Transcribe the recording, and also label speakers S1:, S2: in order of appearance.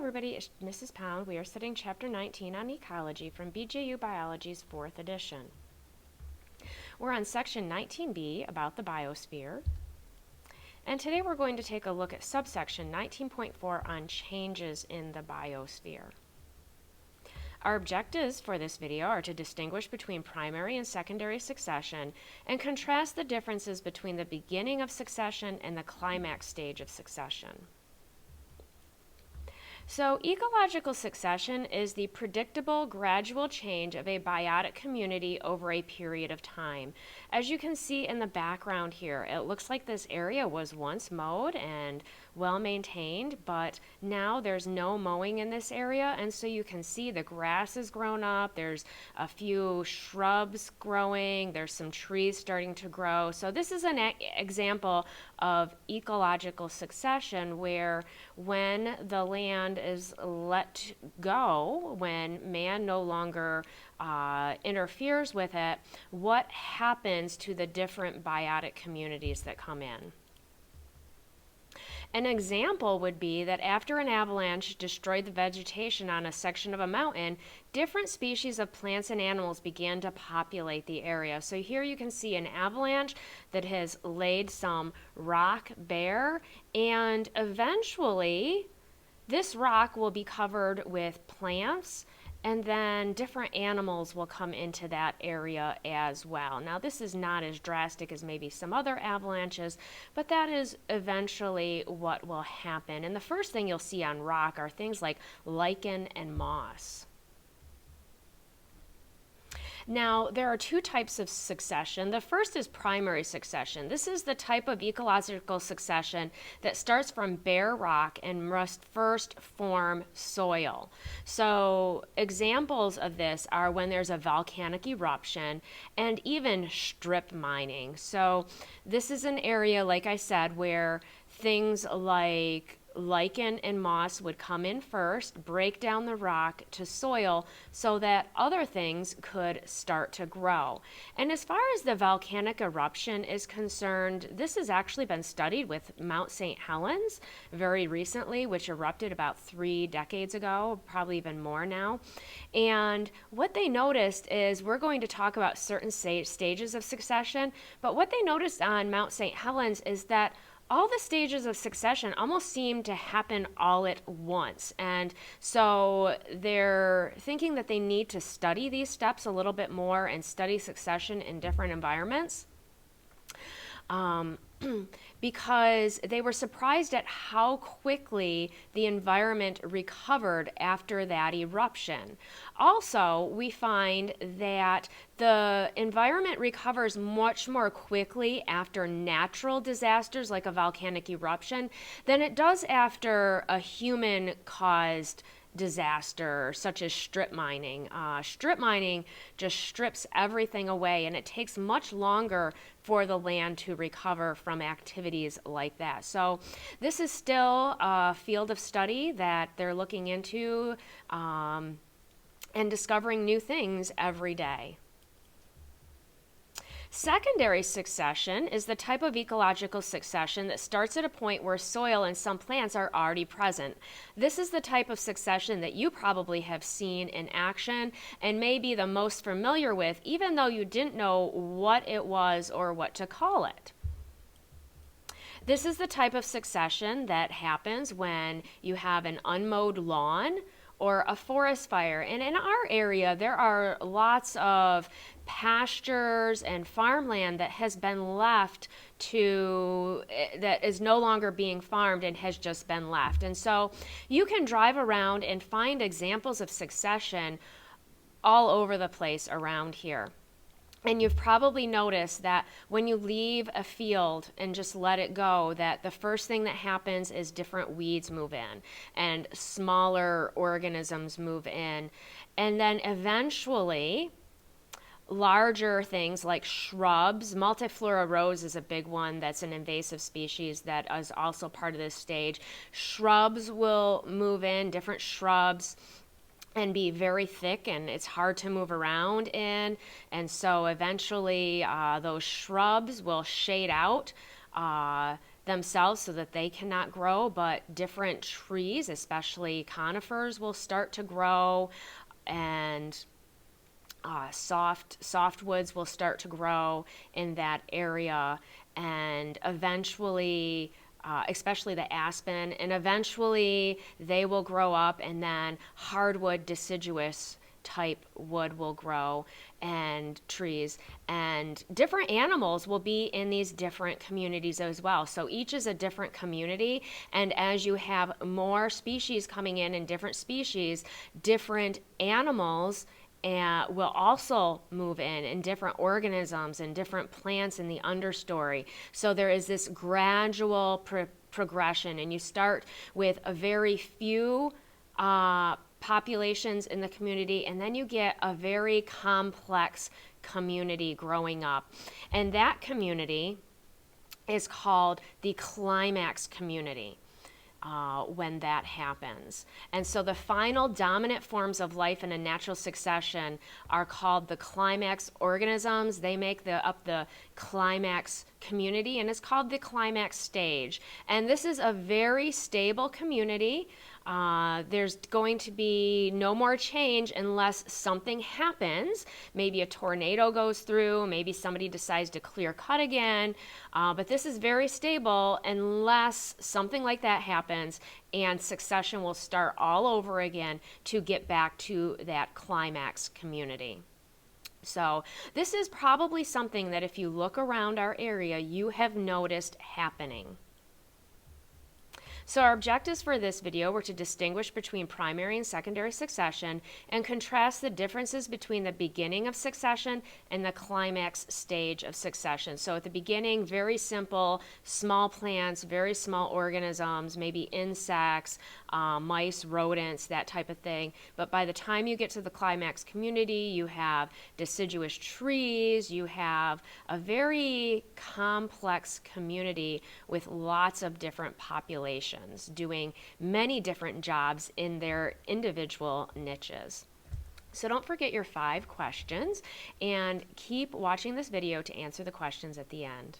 S1: everybody, it's Mrs. Pound. We are studying Chapter 19 on ecology from BJU Biology's 4th edition. We're on Section 19b about the biosphere. And today we're going to take a look at subsection 19.4 on changes in the biosphere. Our objectives for this video are to distinguish between primary and secondary succession and contrast the differences between the beginning of succession and the climax stage of succession. So ecological succession is the predictable, gradual change of a biotic community over a period of time. As you can see in the background here, it looks like this area was once mowed and well maintained, but now there's no mowing in this area, and so you can see the grass has grown up, there's a few shrubs growing, there's some trees starting to grow. So this is an example of ecological succession where when the land is let go, when man no longer interferes with it, what happens to the different biotic communities that come in? An example would be that after an avalanche destroyed the vegetation on a section of a mountain, different species of plants and animals began to populate the area. So here you can see an avalanche that has laid some rock bare, and eventually this rock will be covered with plants, and then different animals will come into that area as well. Now, this is not as drastic as maybe some other avalanches, but that is eventually what will happen. And the first thing you'll see on rock are things like lichen and moss. Now, there are two types of succession. The first is primary succession. This is the type of ecological succession that starts from bare rock and must first form soil. So examples of this are when there's a volcanic eruption and even strip mining. So this is an area, like I said, where things like lichen and moss would come in first, break down the rock to soil so that other things could start to grow. And as far as the volcanic eruption is concerned, this has actually been studied with Mount St. Helens very recently, which erupted about 3 decades ago, probably even more now. And what they noticed is, we're going to talk about certain stages of succession, but what they noticed on Mount St. Helens is that all the stages of succession almost seem to happen all at once. And so they're thinking that they need to study these steps a little bit more and study succession in different environments. Because they were surprised at how quickly the environment recovered after that eruption. Also, we find that the environment recovers much more quickly after natural disasters like a volcanic eruption than it does after a human-caused disaster such as strip mining. Strip mining just strips everything away, and it takes much longer for the land to recover from activities like that. So this is still a field of study that they're looking into and discovering new things every day. Secondary succession is the type of ecological succession that starts at a point where soil and some plants are already present. This is the type of succession that you probably have seen in action and may be the most familiar with, even though you didn't know what it was or what to call it. This is the type of succession that happens when you have an unmowed lawn or a forest fire. And in our area, there are lots of pastures and farmland that has been left that is no longer being farmed and has just been left. And so you can drive around and find examples of succession all over the place around here. And you've probably noticed that when you leave a field and just let it go, that the first thing that happens is different weeds move in and smaller organisms move in. And then eventually, larger things like shrubs, multiflora rose is a big one that's an invasive species that is also part of this stage. Shrubs will move in, different shrubs, and be very thick, and it's hard to move around in. And so eventually those shrubs will shade out themselves so that they cannot grow, but different trees, especially conifers, will start to grow, and softwoods will start to grow in that area, and eventually, especially the aspen, and eventually they will grow up, and then hardwood deciduous type wood will grow, and trees, and different animals will be in these different communities as well. So each is a different community, and as you have more species coming in and different species, different animals and will also move in, and different organisms and different plants in the understory. So there is this gradual progression, and you start with a very few populations in the community, and then you get a very complex community growing up. And that community is called the climax community. When that happens. And so the final dominant forms of life in a natural succession are called the climax organisms. They make up the climax community, and it's called the climax stage. And this is a very stable community. There's going to be no more change unless something happens. Maybe a tornado goes through, maybe somebody decides to clear cut again, but this is very stable unless something like that happens, and succession will start all over again to get back to that climax community. So this is probably something that if you look around our area, you have noticed happening. So our objectives for this video were to distinguish between primary and secondary succession and contrast the differences between the beginning of succession and the climax stage of succession. So at the beginning, very simple, small plants, very small organisms, maybe insects, mice, rodents, that type of thing. But by the time you get to the climax community, you have deciduous trees, you have a very complex community with lots of different populations doing many different jobs in their individual niches. So don't forget your 5 questions, and keep watching this video to answer the questions at the end.